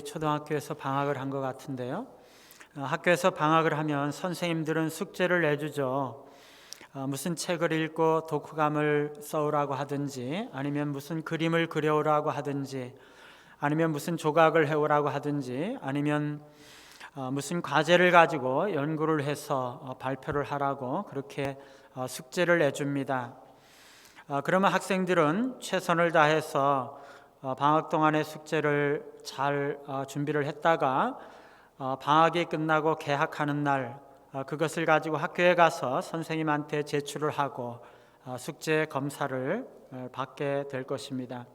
초등학교에서 방학을 한 것 같은데요. 학교에서 방학을 하면 선생님들은 숙제를 내주죠. 무슨 책을 읽고 독후감을 써오라고 하든지, 아니면 무슨 그림을 그려오라고 하든지, 아니면 무슨 조각을 해오라고 하든지, 아니면 무슨 과제를 가지고 연구를 해서 발표를 하라고 그렇게 숙제를 내줍니다. 그러면 학생들은 최선을 다해서 방학 동안의 숙제를 잘 준비를 했다가 방학이 끝나고 개학하는 날 그것을 가지고 학교에 가서 선생님한테 제출을 하고 숙제 검사를 받게 될 것입니다.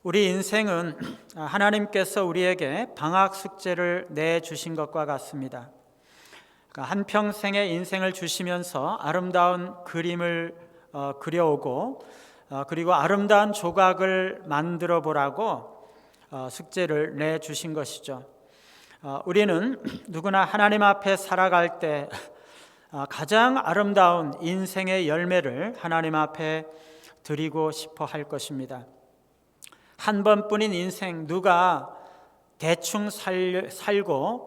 우리 인생은 하나님께서 우리에게 방학 숙제를 내주신 것과 같습니다. 한평생의 인생을 주시면서 아름다운 그림을 그려오고 그리고 아름다운 조각을 만들어 보라고 숙제를 내주신 것이죠. 우리는 누구나 하나님 앞에 살아갈 때 가장 아름다운 인생의 열매를 하나님 앞에 드리고 싶어 할 것입니다. 한 번뿐인 인생, 누가 대충 살다가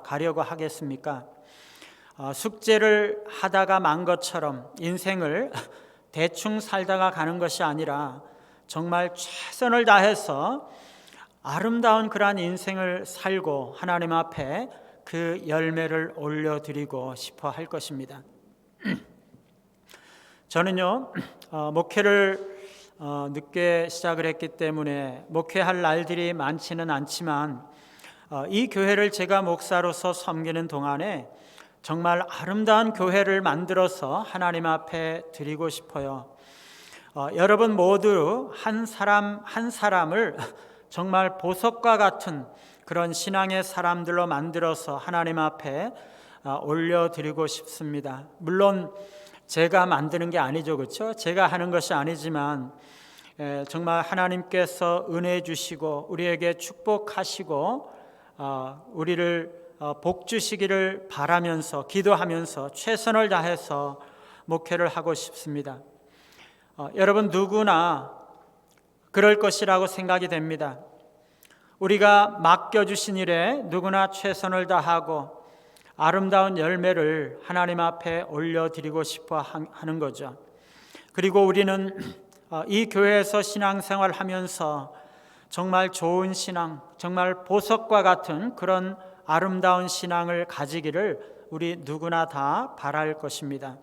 가려고 하겠습니까? 숙제를 하다가 만 것처럼 인생을 대충 살다가 가는 것이 아니라 정말 최선을 다해서 아름다운 그러한 인생을 살고 하나님 앞에 그 열매를 올려드리고 싶어 할 것입니다. 저는요, 목회를 늦게 시작을 했기 때문에 목회할 날들이 많지는 않지만 이 교회를 제가 목사로서 섬기는 동안에 정말 아름다운 교회를 만들어서 하나님 앞에 드리고 싶어요. 여러분 모두 한 사람 한 사람을 정말 보석과 같은 그런 신앙의 사람들로 만들어서 하나님 앞에 올려드리고 싶습니다. 물론 제가 만드는 게 아니죠, 그렇죠? 제가 하는 것이 아니지만 정말 하나님께서 은혜 주시고 우리에게 축복하시고 우리를 복 주시기를 바라면서 기도하면서 최선을 다해서 목회를 하고 싶습니다. 여러분 누구나 그럴 것이라고 생각이 됩니다. 우리가 맡겨주신 일에 누구나 최선을 다하고 아름다운 열매를 하나님 앞에 올려드리고 싶어 하는 거죠. 그리고 우리는 이 교회에서 신앙생활 하면서 정말 좋은 신앙, 정말 보석과 같은 그런 아름다운 신앙을 가지기를 우리 누구나 다 바랄 것입니다.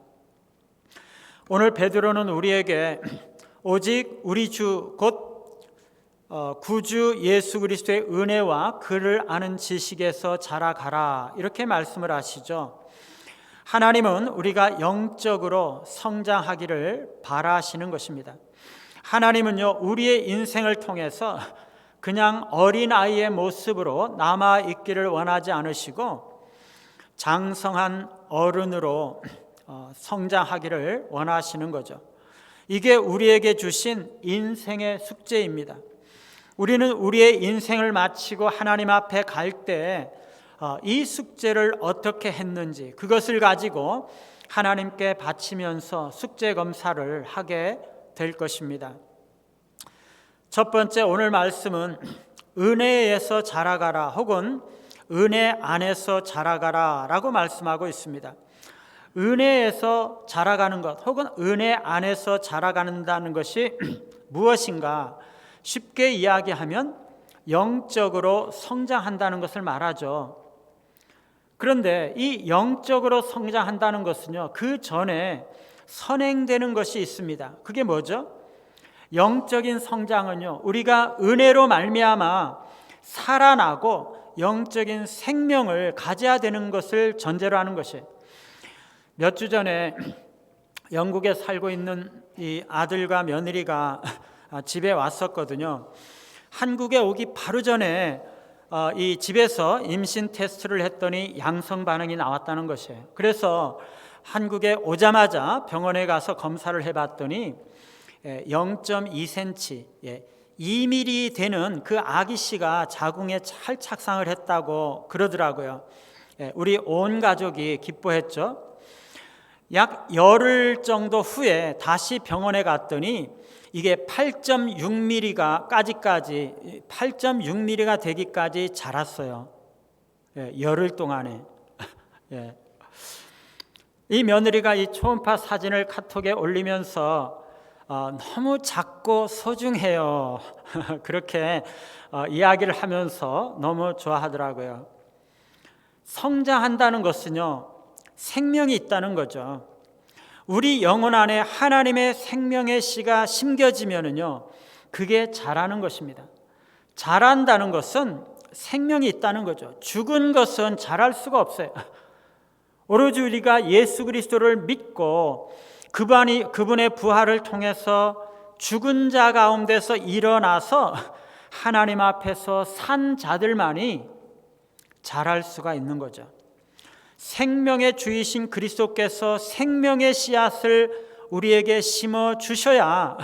오늘 베드로는 우리에게 오직 우리 주 곧 구주 예수 그리스도의 은혜와 그를 아는 지식에서 자라가라 이렇게 말씀을 하시죠. 하나님은 우리가 영적으로 성장하기를 바라시는 것입니다. 하나님은요, 우리의 인생을 통해서 그냥 어린아이의 모습으로 남아 있기를 원하지 않으시고 장성한 어른으로 성장하기를 원하시는 거죠. 이게 우리에게 주신 인생의 숙제입니다. 우리는 우리의 인생을 마치고 하나님 앞에 갈 때 이 숙제를 어떻게 했는지 그것을 가지고 하나님께 바치면서 숙제 검사를 하게 될 것입니다. 첫 번째 오늘 말씀은 은혜에서 자라가라 혹은 은혜 안에서 자라가라 라고 말씀하고 있습니다. 은혜에서 자라가는 것 혹은 은혜 안에서 자라간다는 것이 무엇인가? 쉽게 이야기하면 영적으로 성장한다는 것을 말하죠. 그런데 이 영적으로 성장한다는 것은요, 그 전에 선행되는 것이 있습니다. 그게 뭐죠? 영적인 성장은요, 우리가 은혜로 말미암아 살아나고 영적인 생명을 가져야 되는 것을 전제로 하는 것이에요. 몇 주 전에 영국에 살고 있는 이 아들과 며느리가 집에 왔었거든요. 한국에 오기 바로 전에 이 집에서 임신 테스트를 했더니 양성 반응이 나왔다는 것이에요. 그래서 한국에 오자마자 병원에 가서 검사를 해봤더니 0.2cm, 2mm 되는 그 아기 씨가 자궁에 잘 착상을 했다고 그러더라고요. 우리 온 가족이 기뻐했죠. 약 열흘 정도 후에 다시 병원에 갔더니 이게 8.6mm가 되기까지 자랐어요. 열흘 동안에. 이 며느리가 이 초음파 사진을 카톡에 올리면서 너무 작고 소중해요. 그렇게 이야기를 하면서 너무 좋아하더라고요. 성장한다는 것은요, 생명이 있다는 거죠. 우리 영혼 안에 하나님의 생명의 씨가 심겨지면은요, 그게 자라는 것입니다. 자란다는 것은 생명이 있다는 거죠. 죽은 것은 자랄 수가 없어요. 오로지 우리가 예수 그리스도를 믿고 그분의 부활을 통해서 죽은 자 가운데서 일어나서 하나님 앞에서 산 자들만이 자랄 수가 있는 거죠. 생명의 주이신 그리스도께서 생명의 씨앗을 우리에게 심어 주셔야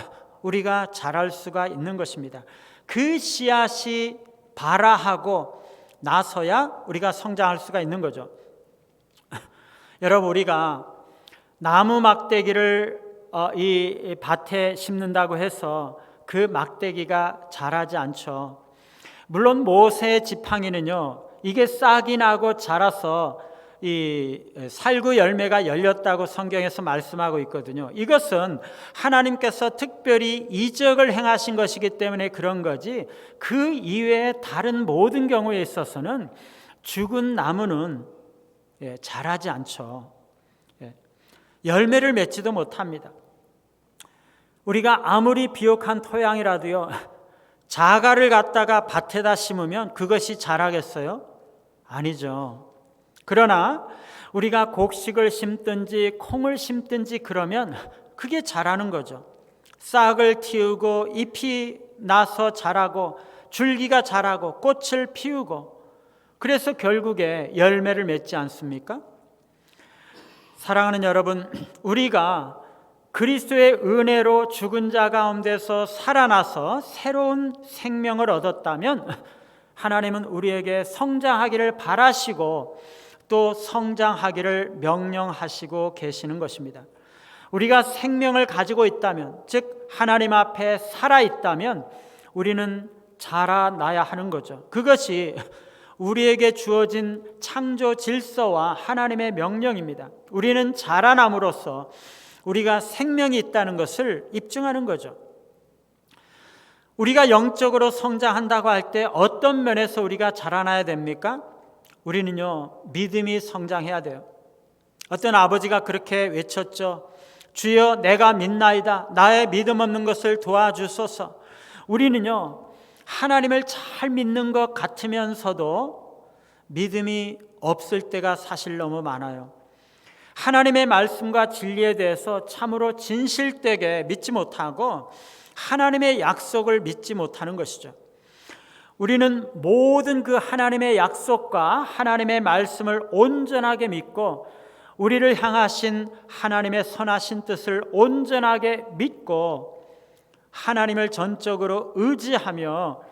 우리가 자랄 수가 있는 것입니다. 그 씨앗이 발아하고 나서야 우리가 성장할 수가 있는 거죠. 여러분, 우리가 나무 막대기를 이 밭에 심는다고 해서 그 막대기가 자라지 않죠. 물론 모세의 지팡이는요, 이게 싹이 나고 자라서 이 살구 열매가 열렸다고 성경에서 말씀하고 있거든요. 이것은 하나님께서 특별히 이적을 행하신 것이기 때문에 그런 거지, 그 이외에 다른 모든 경우에 있어서는 죽은 나무는 자라지 않죠. 열매를 맺지도 못합니다. 우리가 아무리 비옥한 토양이라도요, 자갈을 갖다가 밭에다 심으면 그것이 자라겠어요? 아니죠. 그러나 우리가 곡식을 심든지 콩을 심든지 그러면 그게 자라는 거죠. 싹을 틔우고 잎이 나서 자라고 줄기가 자라고 꽃을 피우고, 그래서 결국에 열매를 맺지 않습니까? 사랑하는 여러분, 우리가 그리스도의 은혜로 죽은 자 가운데서 살아나서 새로운 생명을 얻었다면 하나님은 우리에게 성장하기를 바라시고 또 성장하기를 명령하시고 계시는 것입니다. 우리가 생명을 가지고 있다면, 즉 하나님 앞에 살아있다면 우리는 자라나야 하는 거죠. 그것이 우리에게 주어진 창조 질서와 하나님의 명령입니다. 우리는 자라남으로써 우리가 생명이 있다는 것을 입증하는 거죠. 우리가 영적으로 성장한다고 할 때 어떤 면에서 우리가 자라나야 됩니까? 우리는요, 믿음이 성장해야 돼요. 어떤 아버지가 그렇게 외쳤죠. 주여, 내가 믿나이다. 나의 믿음 없는 것을 도와주소서. 우리는요, 하나님을 잘 믿는 것 같으면서도 믿음이 없을 때가 사실 너무 많아요. 하나님의 말씀과 진리에 대해서 참으로 진실되게 믿지 못하고 하나님의 약속을 믿지 못하는 것이죠. 우리는 모든 그 하나님의 약속과 하나님의 말씀을 온전하게 믿고 우리를 향하신 하나님의 선하신 뜻을 온전하게 믿고 하나님을 전적으로 의지하며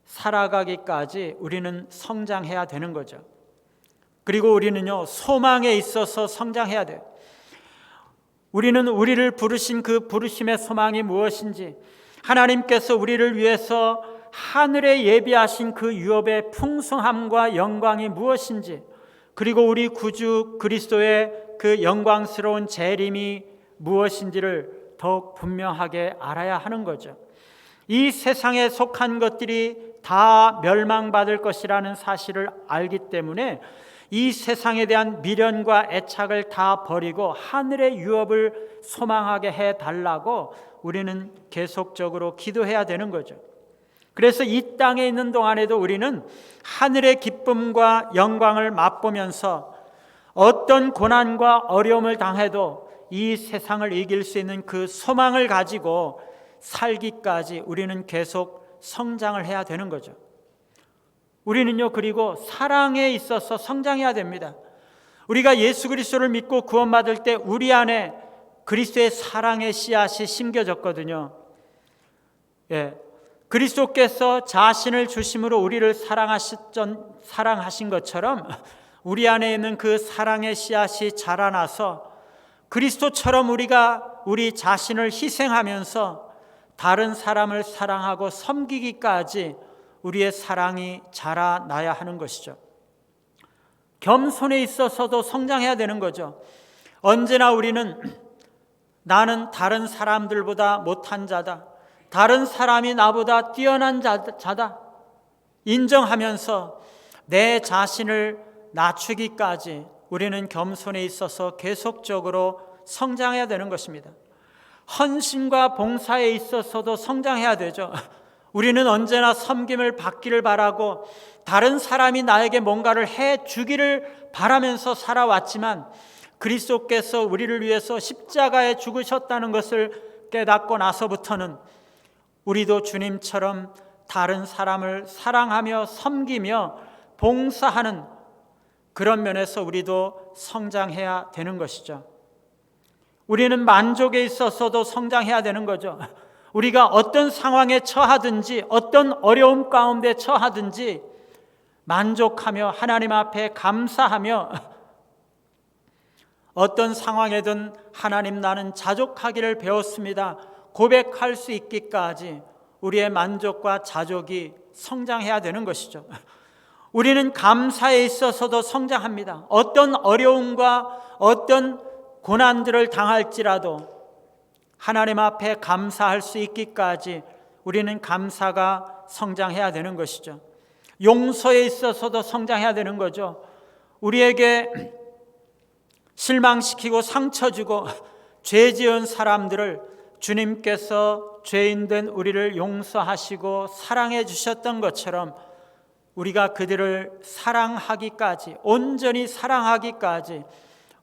살아가기까지 우리는 성장해야 되는 거죠. 그리고 우리는요, 소망에 있어서 성장해야 돼요. 우리는 우리를 부르신 그 부르심의 소망이 무엇인지, 하나님께서 우리를 위해서 하늘에 예비하신 그 유업의 풍성함과 영광이 무엇인지, 그리고 우리 구주 그리스도의 그 영광스러운 재림이 무엇인지를 더욱 분명하게 알아야 하는 거죠. 이 세상에 속한 것들이 다 멸망받을 것이라는 사실을 알기 때문에 이 세상에 대한 미련과 애착을 다 버리고 하늘의 유업을 소망하게 해달라고 우리는 계속적으로 기도해야 되는 거죠. 그래서 이 땅에 있는 동안에도 우리는 하늘의 기쁨과 영광을 맛보면서 어떤 고난과 어려움을 당해도 이 세상을 이길 수 있는 그 소망을 가지고 살기까지 우리는 계속 성장을 해야 되는 거죠. 우리는요, 그리고 사랑에 있어서 성장해야 됩니다. 우리가 예수 그리스도를 믿고 구원받을 때 우리 안에 그리스도의 사랑의 씨앗이 심겨졌거든요. 그리스도께서 자신을 주심으로 우리를 사랑하신 것처럼 우리 안에 있는 그 사랑의 씨앗이 자라나서 그리스도처럼 우리가 우리 자신을 희생하면서 다른 사람을 사랑하고 섬기기까지 우리의 사랑이 자라나야 하는 것이죠. 겸손에 있어서도 성장해야 되는 거죠. 언제나 우리는 나는 다른 사람들보다 못한 자다, 다른 사람이 나보다 뛰어난 자다 인정하면서 내 자신을 낮추기까지 우리는 겸손에 있어서 계속적으로 성장해야 되는 것입니다. 헌신과 봉사에 있어서도 성장해야 되죠. 우리는 언제나 섬김을 받기를 바라고 다른 사람이 나에게 뭔가를 해 주기를 바라면서 살아왔지만 그리스도께서 우리를 위해서 십자가에 죽으셨다는 것을 깨닫고 나서부터는 우리도 주님처럼 다른 사람을 사랑하며 섬기며 봉사하는 그런 면에서 우리도 성장해야 되는 것이죠. 우리는 만족에 있어서도 성장해야 되는 거죠. 우리가 어떤 상황에 처하든지 어떤 어려움 가운데 처하든지 만족하며 하나님 앞에 감사하며 어떤 상황에든 하나님 나는 자족하기를 배웠습니다 고백할 수 있기까지 우리의 만족과 자족이 성장해야 되는 것이죠. 우리는 감사에 있어서도 성장합니다. 어떤 어려움과 어떤 고난들을 당할지라도 하나님 앞에 감사할 수 있기까지 우리는 감사가 성장해야 되는 것이죠. 용서에 있어서도 성장해야 되는 거죠. 우리에게 실망시키고 상처 주고 죄 지은 사람들을 주님께서 죄인된 우리를 용서하시고 사랑해 주셨던 것처럼 우리가 그들을 사랑하기까지, 온전히 사랑하기까지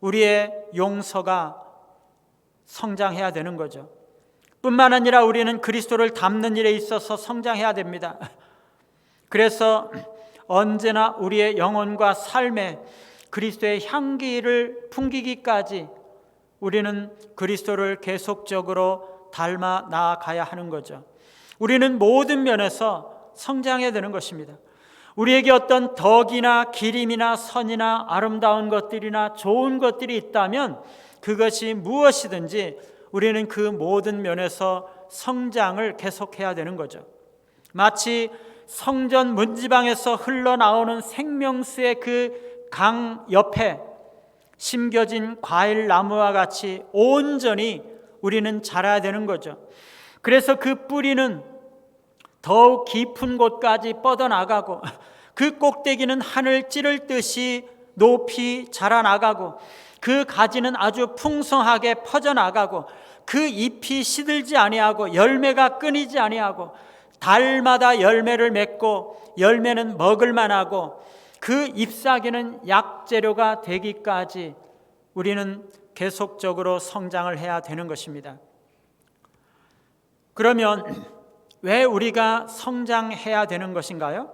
우리의 용서가 성장해야 되는 거죠. 뿐만 아니라 우리는 그리스도를 닮는 일에 있어서 성장해야 됩니다. 그래서 언제나 우리의 영혼과 삶에 그리스도의 향기를 풍기기까지 우리는 그리스도를 계속적으로 닮아 나아가야 하는 거죠. 우리는 모든 면에서 성장해야 되는 것입니다. 우리에게 어떤 덕이나 기림이나 선이나 아름다운 것들이나 좋은 것들이 있다면 그것이 무엇이든지 우리는 그 모든 면에서 성장을 계속해야 되는 거죠. 마치 성전 문지방에서 흘러나오는 생명수의 그 강 옆에 심겨진 과일 나무와 같이 온전히 우리는 자라야 되는 거죠. 그래서 그 뿌리는 더욱 깊은 곳까지 뻗어나가고 그 꼭대기는 하늘 찌를 듯이 높이 자라나가고 그 가지는 아주 풍성하게 퍼져나가고 그 잎이 시들지 아니하고 열매가 끊이지 아니하고 달마다 열매를 맺고 열매는 먹을 만하고 그 잎사귀는 약재료가 되기까지 우리는 계속적으로 성장을 해야 되는 것입니다. 그러면 왜 우리가 성장해야 되는 것인가요?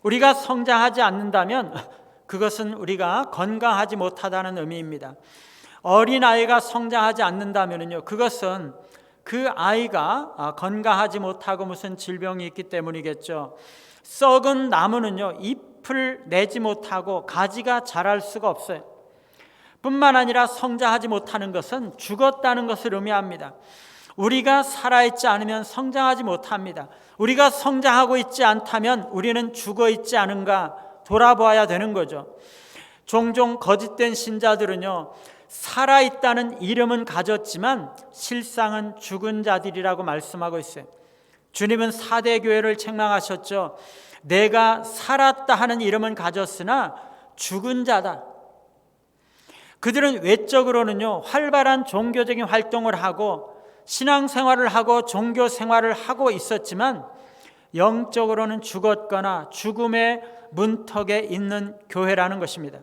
우리가 성장하지 않는다면 그것은 우리가 건강하지 못하다는 의미입니다. 어린아이가 성장하지 않는다면요, 그것은 그 아이가 건강하지 못하고 무슨 질병이 있기 때문이겠죠. 썩은 나무는요, 잎을 내지 못하고 가지가 자랄 수가 없어요. 뿐만 아니라 성장하지 못하는 것은 죽었다는 것을 의미합니다. 우리가 살아있지 않으면 성장하지 못합니다. 우리가 성장하고 있지 않다면 우리는 죽어 있지 않은가 돌아보아야 되는 거죠. 종종 거짓된 신자들은요, 살아있다는 이름은 가졌지만 실상은 죽은 자들이라고 말씀하고 있어요. 주님은 사대교회를 책망하셨죠. 내가 살았다 하는 이름은 가졌으나 죽은 자다. 그들은 외적으로는요, 활발한 종교적인 활동을 하고 신앙생활을 하고 종교생활을 하고 있었지만 영적으로는 죽었거나 죽음의 문턱에 있는 교회라는 것입니다.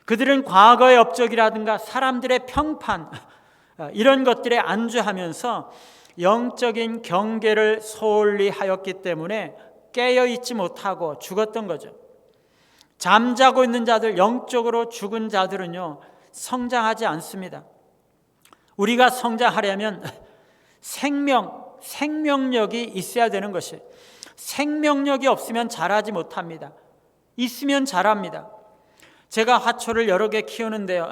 그들은 과거의 업적이라든가 사람들의 평판 이런 것들에 안주하면서 영적인 경계를 소홀히 하였기 때문에 깨어있지 못하고 죽었던 거죠. 잠자고 있는 자들, 영적으로 죽은 자들은요, 성장하지 않습니다. 우리가 성장하려면 생명력이 있어야 되는 것이에요. 생명력이 없으면 자라지 못합니다. 있으면 자랍니다. 제가 화초를 여러 개 키우는데요,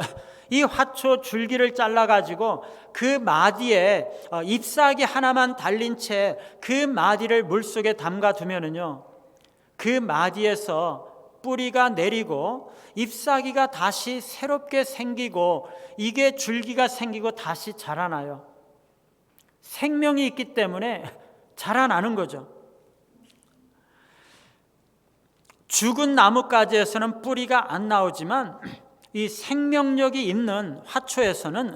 이 화초 줄기를 잘라가지고 그 마디에 잎사귀 하나만 달린 채 그 마디를 물속에 담가두면은요, 그 마디에서 뿌리가 내리고 잎사귀가 다시 새롭게 생기고 이게 줄기가 생기고 다시 자라나요. 생명이 있기 때문에 자라나는 거죠. 죽은 나뭇가지에서는 뿌리가 안 나오지만 이 생명력이 있는 화초에서는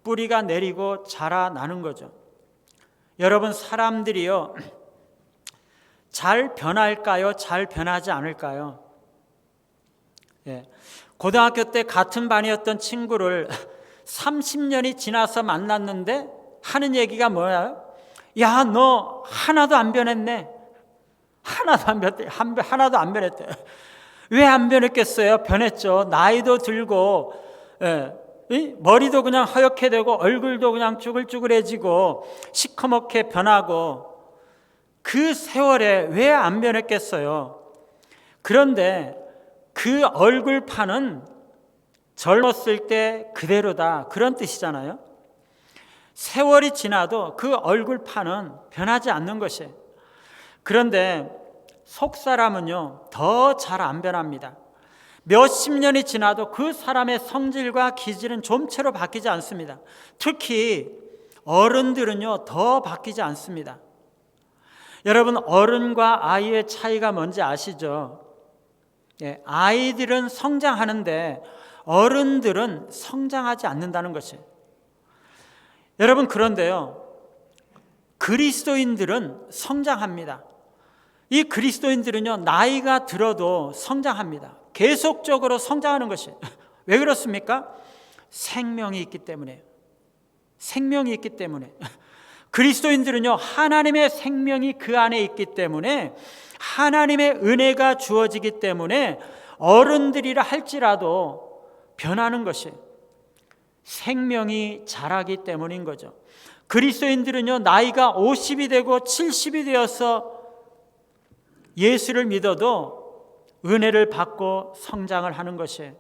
뿌리가 내리고 자라나는 거죠. 여러분, 사람들이요, 잘 변할까요? 잘 변하지 않을까요? 고등학교 때 같은 반이었던 친구를 30년이 지나서 만났는데 하는 얘기가 뭐야? 야, 너 하나도 안 변했네. 하나도 안 변했대. 왜 안 변했겠어요? 변했죠. 나이도 들고, 머리도 그냥 허옇게 되고 얼굴도 그냥 쭈글쭈글해지고 시커멓게 변하고, 그 세월에 왜 안 변했겠어요? 그런데 그 얼굴판은 젊었을 때 그대로다, 그런 뜻이잖아요. 세월이 지나도 그 얼굴판은 변하지 않는 것이에요. 그런데 속 사람은요, 더 잘 안 변합니다. 몇십 년이 지나도 그 사람의 성질과 기질은 좀채로 바뀌지 않습니다. 특히 어른들은요, 더 바뀌지 않습니다. 여러분, 어른과 아이의 차이가 뭔지 아시죠? 아이들은 성장하는데 어른들은 성장하지 않는다는 것이에요. 여러분, 그런데요, 그리스도인들은 성장합니다. 이 그리스도인들은요, 나이가 들어도 성장합니다. 계속적으로 성장하는 것이에요. 왜 그렇습니까? 생명이 있기 때문에요. 생명이 있기 때문에. 그리스도인들은요, 하나님의 생명이 그 안에 있기 때문에, 하나님의 은혜가 주어지기 때문에 어른들이라 할지라도 변하는 것이에요. 생명이 자라기 때문인 거죠. 그리스도인들은요, 나이가 50이 되고 70이 되어서 예수를 믿어도 은혜를 받고 성장을 하는 것이에요.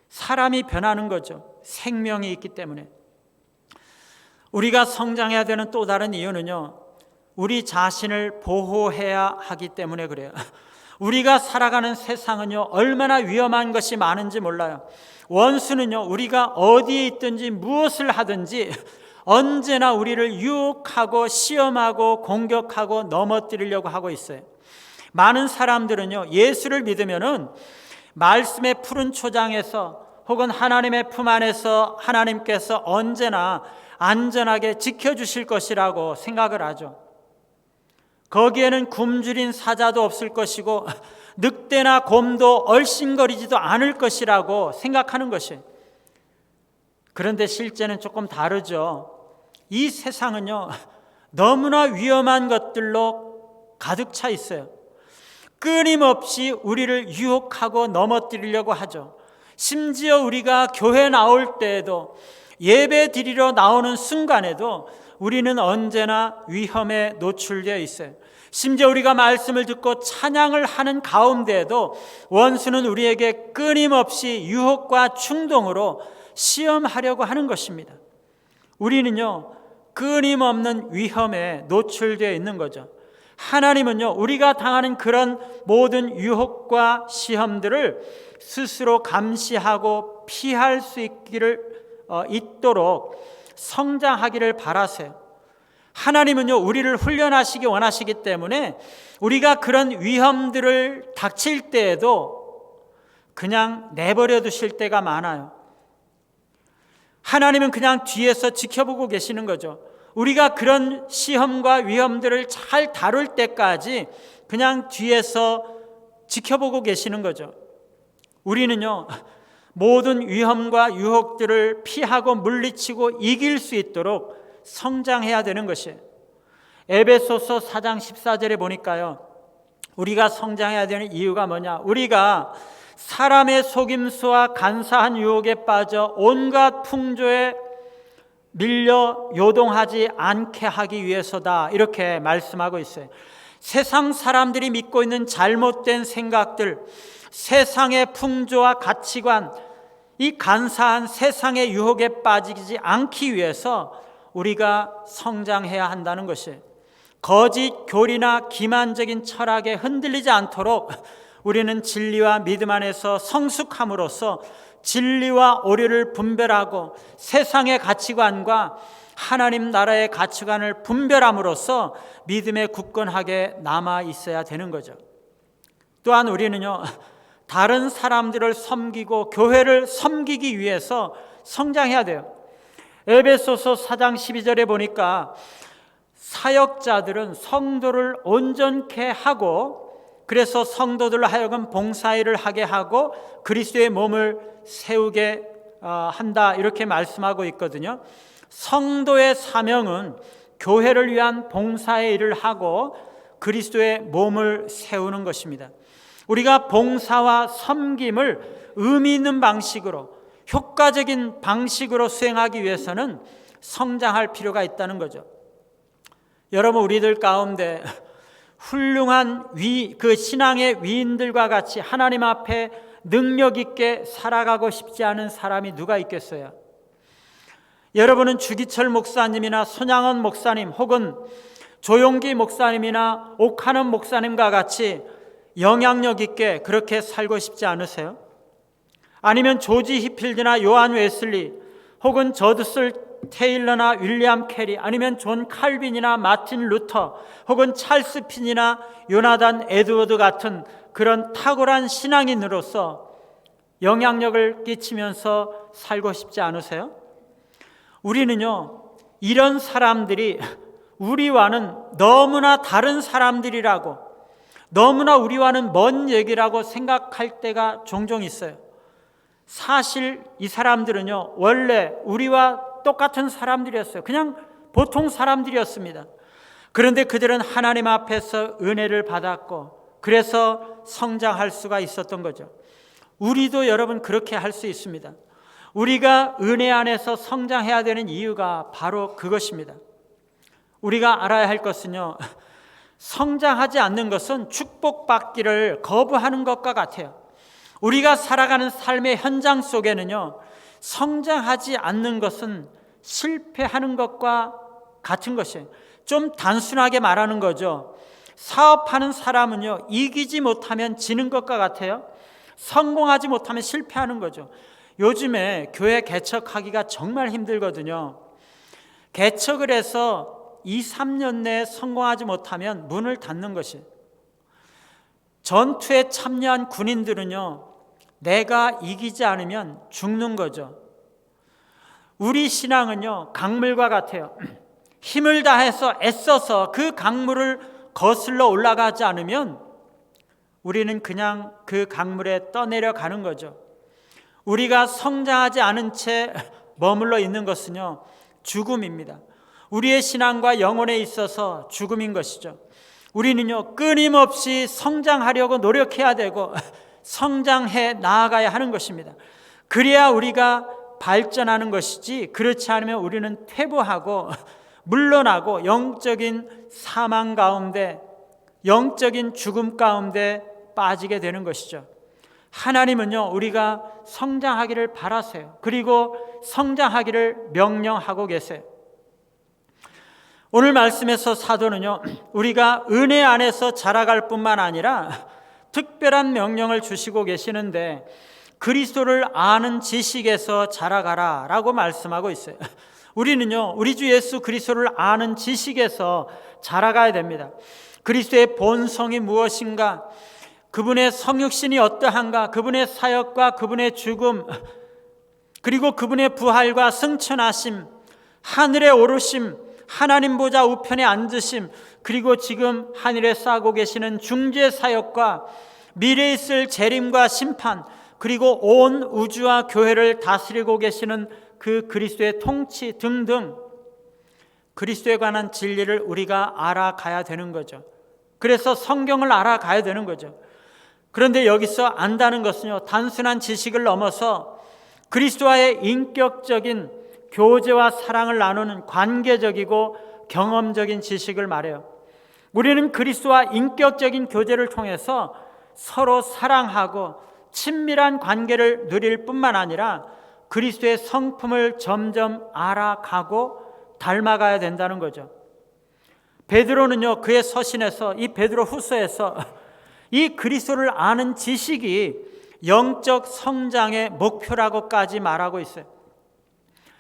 사람이 변하는 거죠. 생명이 있기 때문에. 우리가 성장해야 되는 또 다른 이유는요, 우리 자신을 보호해야 하기 때문에 그래요. 우리가 살아가는 세상은요, 얼마나 위험한 것이 많은지 몰라요. 원수는요, 우리가 어디에 있든지 무엇을 하든지 언제나 우리를 유혹하고 시험하고 공격하고 넘어뜨리려고 하고 있어요. 많은 사람들은요, 예수를 믿으면은 말씀의 푸른 초장에서 혹은 하나님의 품 안에서 하나님께서 언제나 안전하게 지켜주실 것이라고 생각을 하죠. 거기에는 굶주린 사자도 없을 것이고 늑대나 곰도 얼씬거리지도 않을 것이라고 생각하는 것이에요. 그런데 실제는 조금 다르죠. 이 세상은요, 너무나 위험한 것들로 가득 차 있어요. 끊임없이 우리를 유혹하고 넘어뜨리려고 하죠. 심지어 우리가 교회 나올 때에도, 예배 드리러 나오는 순간에도 우리는 언제나 위험에 노출되어 있어요. 심지어 우리가 말씀을 듣고 찬양을 하는 가운데에도 원수는 우리에게 끊임없이 유혹과 충동으로 시험하려고 하는 것입니다. 우리는요, 끊임없는 위험에 노출되어 있는 거죠. 하나님은요, 우리가 당하는 그런 모든 유혹과 시험들을 스스로 감시하고 피할 수 있도록 성장하기를 바라세요. 하나님은요, 우리를 훈련하시기 원하시기 때문에 우리가 그런 위험들을 닥칠 때에도 그냥 내버려 두실 때가 많아요. 하나님은 그냥 뒤에서 지켜보고 계시는 거죠. 우리가 그런 시험과 위험들을 잘 다룰 때까지 그냥 뒤에서 지켜보고 계시는 거죠. 우리는요, 모든 위험과 유혹들을 피하고 물리치고 이길 수 있도록 성장해야 되는 것이에요. 에베소서 4장 14절에 보니까요, 우리가 성장해야 되는 이유가 뭐냐? 우리가 사람의 속임수와 간사한 유혹에 빠져 온갖 풍조에 밀려 요동하지 않게 하기 위해서다, 이렇게 말씀하고 있어요. 세상 사람들이 믿고 있는 잘못된 생각들, 세상의 풍조와 가치관, 이 간사한 세상의 유혹에 빠지지 않기 위해서 우리가 성장해야 한다는 것이에요. 거짓 교리나 기만적인 철학에 흔들리지 않도록 우리는 진리와 믿음 안에서 성숙함으로써 진리와 오류를 분별하고 세상의 가치관과 하나님 나라의 가치관을 분별함으로써 믿음에 굳건하게 남아 있어야 되는 거죠. 또한 우리는요, 다른 사람들을 섬기고 교회를 섬기기 위해서 성장해야 돼요. 에베소서 4장 12절에 보니까 사역자들은 성도를 온전케 하고, 그래서 성도들로 하여금 봉사일을 하게 하고 그리스도의 몸을 세우게 한다, 이렇게 말씀하고 있거든요. 성도의 사명은 교회를 위한 봉사의 일을 하고 그리스도의 몸을 세우는 것입니다. 우리가 봉사와 섬김을 의미 있는 방식으로, 효과적인 방식으로 수행하기 위해서는 성장할 필요가 있다는 거죠. 여러분, 우리들 가운데 훌륭한 그 신앙의 위인들과 같이 하나님 앞에 능력 있게 살아가고 싶지 않은 사람이 누가 있겠어요? 여러분은 주기철 목사님이나 손양원 목사님 혹은 조용기 목사님이나 옥하는 목사님과 같이 영향력 있게 그렇게 살고 싶지 않으세요? 아니면 조지 히필드나 요한 웨슬리 혹은 저드슬 테일러나 윌리엄 캐리, 아니면 존 칼빈이나 마틴 루터 혹은 찰스 핀이나 요나단 에드워드 같은 그런 탁월한 신앙인으로서 영향력을 끼치면서 살고 싶지 않으세요? 우리는요, 이런 사람들이 우리와는 너무나 다른 사람들이라고, 너무나 우리와는 먼 얘기라고 생각할 때가 종종 있어요. 사실 이 사람들은요, 원래 우리와 똑같은 사람들이었어요. 그냥 보통 사람들이었습니다. 그런데 그들은 하나님 앞에서 은혜를 받았고 그래서 성장할 수가 있었던 거죠. 우리도 여러분 그렇게 할 수 있습니다. 우리가 은혜 안에서 성장해야 되는 이유가 바로 그것입니다. 우리가 알아야 할 것은요, 성장하지 않는 것은 축복받기를 거부하는 것과 같아요. 우리가 살아가는 삶의 현장 속에는요, 성장하지 않는 것은 실패하는 것과 같은 것이에요. 좀 단순하게 말하는 거죠. 사업하는 사람은요, 이기지 못하면 지는 것과 같아요. 성공하지 못하면 실패하는 거죠. 요즘에 교회 개척하기가 정말 힘들거든요. 개척을 해서 2, 3년 내에 성공하지 못하면 문을 닫는 것이에요. 전투에 참여한 군인들은요, 내가 이기지 않으면 죽는 거죠. 우리 신앙은요, 강물과 같아요. 힘을 다해서 애써서 그 강물을 거슬러 올라가지 않으면 우리는 그냥 그 강물에 떠내려가는 거죠. 우리가 성장하지 않은 채 머물러 있는 것은요, 죽음입니다. 우리의 신앙과 영혼에 있어서 죽음인 것이죠. 우리는요, 끊임없이 성장하려고 노력해야 되고 성장해 나아가야 하는 것입니다. 그래야 우리가 발전하는 것이지, 그렇지 않으면 우리는 퇴보하고 물러나고 영적인 사망 가운데, 영적인 죽음 가운데 빠지게 되는 것이죠. 하나님은요, 우리가 성장하기를 바라세요. 그리고 성장하기를 명령하고 계세요. 오늘 말씀에서 사도는요, 우리가 은혜 안에서 자라갈 뿐만 아니라 특별한 명령을 주시고 계시는데, 그리스도를 아는 지식에서 자라가라 라고 말씀하고 있어요. 우리는요, 우리 주 예수 그리스도를 아는 지식에서 자라가야 됩니다. 그리스도의 본성이 무엇인가, 그분의 성육신이 어떠한가, 그분의 사역과 그분의 죽음, 그리고 그분의 부활과 승천하심, 하늘에 오르심, 하나님 보좌 우편에 앉으심, 그리고 지금 하늘에 싸고 계시는 중재 사역과 미래에 있을 재림과 심판, 그리고 온 우주와 교회를 다스리고 계시는 그 그리스도의 통치 등등, 그리스도에 관한 진리를 우리가 알아가야 되는 거죠. 그래서 성경을 알아가야 되는 거죠. 그런데 여기서 안다는 것은요, 단순한 지식을 넘어서 그리스도와의 인격적인 교제와 사랑을 나누는 관계적이고 경험적인 지식을 말해요. 우리는 그리스도와 인격적인 교제를 통해서 서로 사랑하고 친밀한 관계를 누릴 뿐만 아니라 그리스도의 성품을 점점 알아가고 닮아가야 된다는 거죠. 베드로는요, 그의 서신에서, 이 베드로 후서에서 이 그리스도를 아는 지식이 영적 성장의 목표라고까지 말하고 있어요.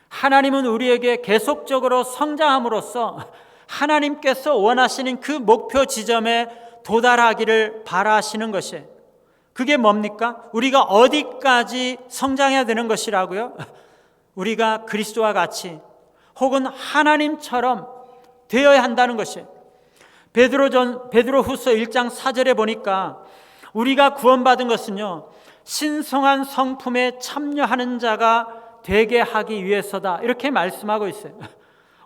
하나님은 우리에게 계속적으로 성장함으로써 하나님께서 원하시는 그 목표 지점에 도달하기를 바라시는 것이에요. 그게 뭡니까? 우리가 어디까지 성장해야 되는 것이라고요? 우리가 그리스도와 같이 혹은 하나님처럼 되어야 한다는 것이에요. 베드로 후서 1장 4절에 보니까 우리가 구원받은 것은요, 신성한 성품에 참여하는 자가 되게 하기 위해서다, 이렇게 말씀하고 있어요.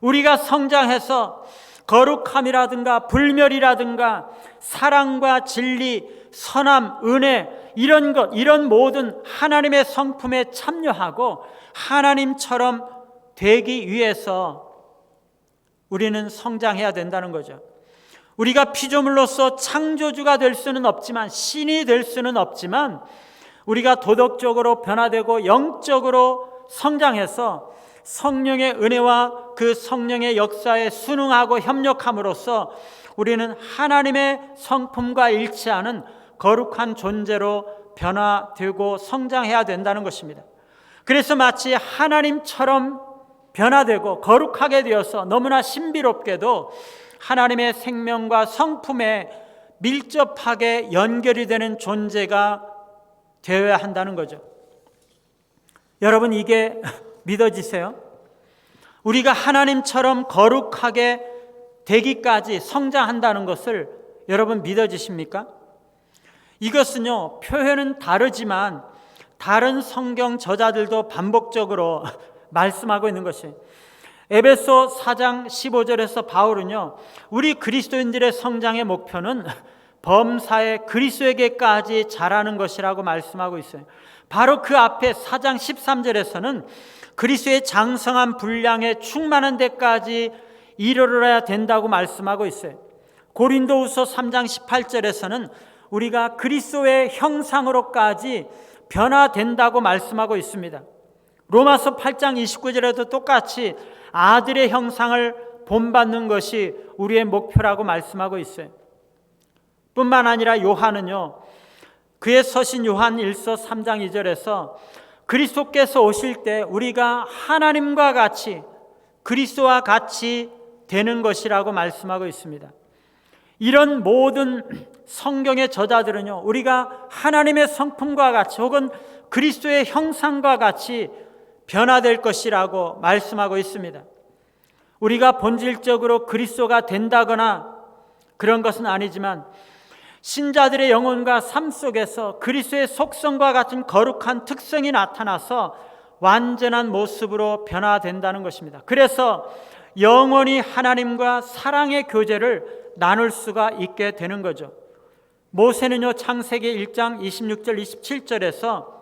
우리가 성장해서 거룩함이라든가 불멸이라든가 사랑과 진리, 선함, 은혜, 이런 모든 하나님의 성품에 참여하고 하나님처럼 되기 위해서 우리는 성장해야 된다는 거죠. 우리가 피조물로서 창조주가 될 수는 없지만, 신이 될 수는 없지만, 우리가 도덕적으로 변화되고 영적으로 성장해서 성령의 은혜와 그 성령의 역사에 순응하고 협력함으로써 우리는 하나님의 성품과 일치하는 거룩한 존재로 변화되고 성장해야 된다는 것입니다. 그래서 마치 하나님처럼 변화되고 거룩하게 되어서 너무나 신비롭게도 하나님의 생명과 성품에 밀접하게 연결이 되는 존재가 되어야 한다는 거죠. 여러분, 이게 믿어지세요? 우리가 하나님처럼 거룩하게 되기까지 성장한다는 것을 여러분 믿어지십니까? 이것은요, 표현은 다르지만 다른 성경 저자들도 반복적으로 말씀하고 있는 것이에요. 에베소 4장 15절에서 바울은요, 우리 그리스도인들의 성장의 목표는 범사에 그리스도에게까지 자라는 것이라고 말씀하고 있어요. 바로 그 앞에 4장 13절에서는 그리스도의 장성한 분량에 충만한 데까지 이르러야 된다고 말씀하고 있어요. 고린도후서 3장 18절에서는 우리가 그리스도의 형상으로까지 변화된다고 말씀하고 있습니다. 로마서 8장 29절에도 똑같이 아들의 형상을 본받는 것이 우리의 목표라고 말씀하고 있어요. 뿐만 아니라 요한은요, 그의 서신 요한 1서 3장 2절에서 그리스도께서 오실 때 우리가 하나님과 같이, 그리스도와 같이 되는 것이라고 말씀하고 있습니다. 이런 모든 성경의 저자들은요, 우리가 하나님의 성품과 같이 혹은 그리스도의 형상과 같이 변화될 것이라고 말씀하고 있습니다. 우리가 본질적으로 그리스도가 된다거나 그런 것은 아니지만 신자들의 영혼과 삶 속에서 그리스도의 속성과 같은 거룩한 특성이 나타나서 완전한 모습으로 변화된다는 것입니다. 그래서 영원히 하나님과 사랑의 교제를 나눌 수가 있게 되는 거죠. 모세는요, 창세기 1장 26절 27절에서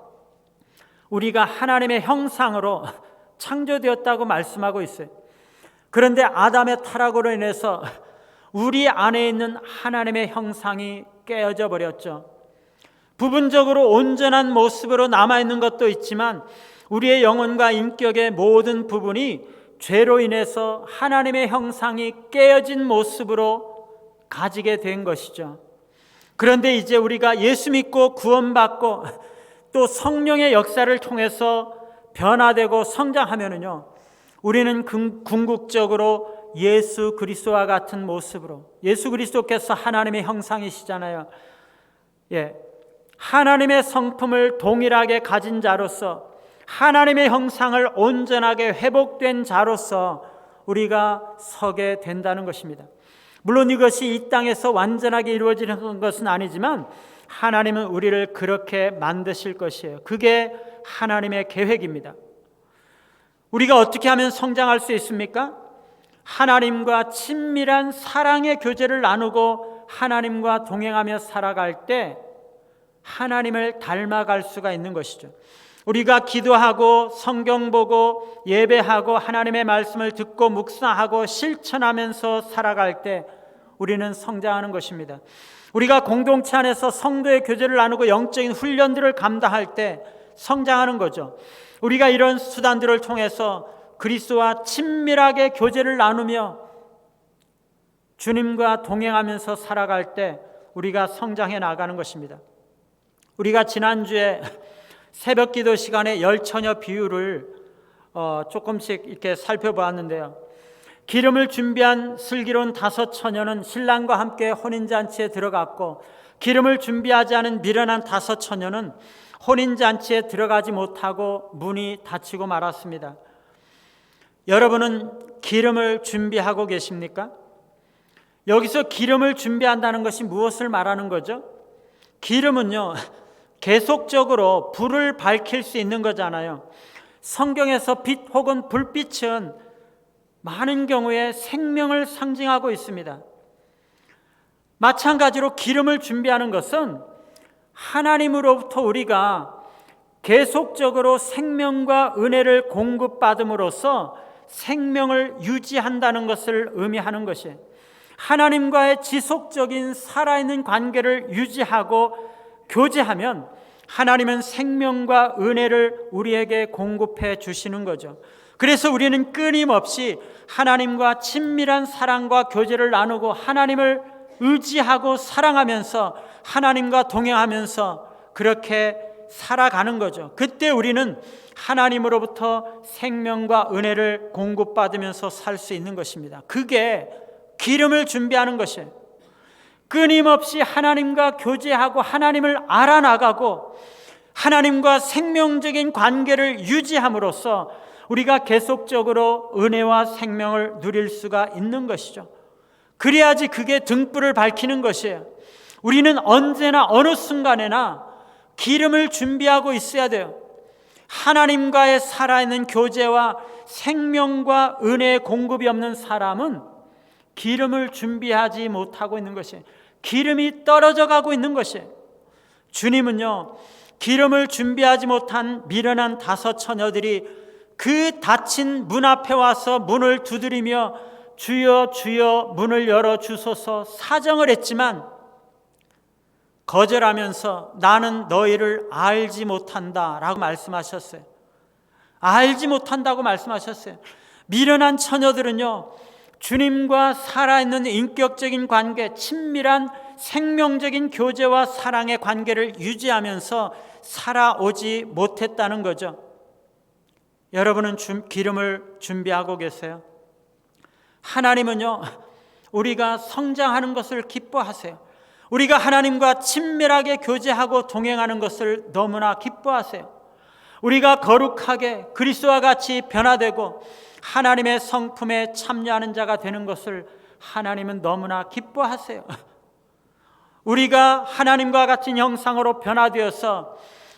우리가 하나님의 형상으로 창조되었다고 말씀하고 있어요. 그런데 아담의 타락으로 인해서 우리 안에 있는 하나님의 형상이 깨어져 버렸죠. 부분적으로 온전한 모습으로 남아있는 것도 있지만 우리의 영혼과 인격의 모든 부분이 죄로 인해서 하나님의 형상이 깨어진 모습으로 가지게 된 것이죠. 그런데 이제 우리가 예수 믿고 구원받고 또 성령의 역사를 통해서 변화되고 성장하면은요, 우리는 궁극적으로 예수 그리스도와 같은 모습으로, 예수 그리스도께서 하나님의 형상이시잖아요. 하나님의 성품을 동일하게 가진 자로서, 하나님의 형상을 온전하게 회복된 자로서 우리가 서게 된다는 것입니다. 물론 이것이 이 땅에서 완전하게 이루어지는 것은 아니지만 하나님은 우리를 그렇게 만드실 것이에요. 그게 하나님의 계획입니다. 우리가 어떻게 하면 성장할 수 있습니까? 하나님과 친밀한 사랑의 교제를 나누고 하나님과 동행하며 살아갈 때 하나님을 닮아갈 수가 있는 것이죠. 우리가 기도하고 성경 보고 예배하고 하나님의 말씀을 듣고 묵상하고 실천하면서 살아갈 때 우리는 성장하는 것입니다. 우리가 공동체 안에서 성도의 교제를 나누고 영적인 훈련들을 감당할 때 성장하는 거죠. 우리가 이런 수단들을 통해서 그리스도와 친밀하게 교제를 나누며 주님과 동행하면서 살아갈 때 우리가 성장해 나가는 것입니다. 우리가 지난주에 새벽 기도 시간에 열처녀 비유를 조금씩 이렇게 살펴보았는데요. 기름을 준비한 슬기로운 5 처녀는 신랑과 함께 혼인잔치에 들어갔고, 기름을 준비하지 않은 미련한 5 처녀는 혼인잔치에 들어가지 못하고 문이 닫히고 말았습니다. 여러분은 기름을 준비하고 계십니까? 여기서 기름을 준비한다는 것이 무엇을 말하는 거죠? 기름은요, 계속적으로 불을 밝힐 수 있는 거잖아요. 성경에서 빛 혹은 불빛은 많은 경우에 생명을 상징하고 있습니다. 마찬가지로 기름을 준비하는 것은 하나님으로부터 우리가 계속적으로 생명과 은혜를 공급받음으로써 생명을 유지한다는 것을 의미하는 것이에요. 하나님과의 지속적인 살아있는 관계를 유지하고 교제하면 하나님은 생명과 은혜를 우리에게 공급해 주시는 거죠. 그래서 우리는 끊임없이 하나님과 친밀한 사랑과 교제를 나누고 하나님을 의지하고 사랑하면서 하나님과 동행하면서 그렇게 살아가는 거죠. 그때 우리는 하나님으로부터 생명과 은혜를 공급받으면서 살 수 있는 것입니다. 그게 기름을 준비하는 것이에요. 끊임없이 하나님과 교제하고 하나님을 알아나가고 하나님과 생명적인 관계를 유지함으로써 우리가 계속적으로 은혜와 생명을 누릴 수가 있는 것이죠. 그래야지 그게 등불을 밝히는 것이에요. 우리는 언제나 어느 순간에나 기름을 준비하고 있어야 돼요. 하나님과의 살아있는 교제와 생명과 은혜의 공급이 없는 사람은 기름을 준비하지 못하고 있는 것이에요. 기름이 떨어져 가고 있는 것이에요. 주님은요, 기름을 준비하지 못한 미련한 5 처녀들이 그 닫힌 문 앞에 와서 문을 두드리며 주여 주여 문을 열어주소서 사정을 했지만 거절하면서 나는 너희를 알지 못한다 라고 말씀하셨어요. 알지 못한다고 말씀하셨어요. 미련한 처녀들은요, 주님과 살아있는 인격적인 관계, 친밀한 생명적인 교제와 사랑의 관계를 유지하면서 살아오지 못했다는 거죠. 여러분은 기름을 준비하고 계세요? 하나님은요, 우리가 성장하는 것을 기뻐하세요. 우리가 하나님과 친밀하게 교제하고 동행하는 것을 너무나 기뻐하세요. 우리가 거룩하게 그리스도와 같이 변화되고 하나님의 성품에 참여하는 자가 되는 것을 하나님은 너무나 기뻐하세요. 우리가 하나님과 같은 형상으로 변화되어서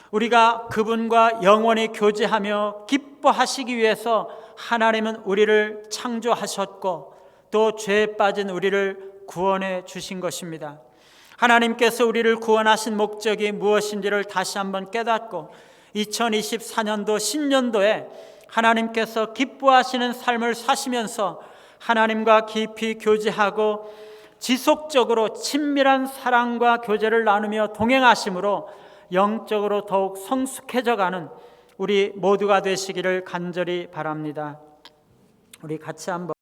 우리가 그분과 영원히 교제하며 기뻐하시기 위해서 하나님은 우리를 창조하셨고 또 죄에 빠진 우리를 구원해 주신 것입니다. 하나님께서 우리를 구원하신 목적이 무엇인지를 다시 한번 깨닫고 2024년도 신년도에 하나님께서 기뻐하시는 삶을 사시면서 하나님과 깊이 교제하고 지속적으로 친밀한 사랑과 교제를 나누며 동행하심으로 영적으로 더욱 성숙해져 가는 우리 모두가 되시기를 간절히 바랍니다. 우리 같이 한번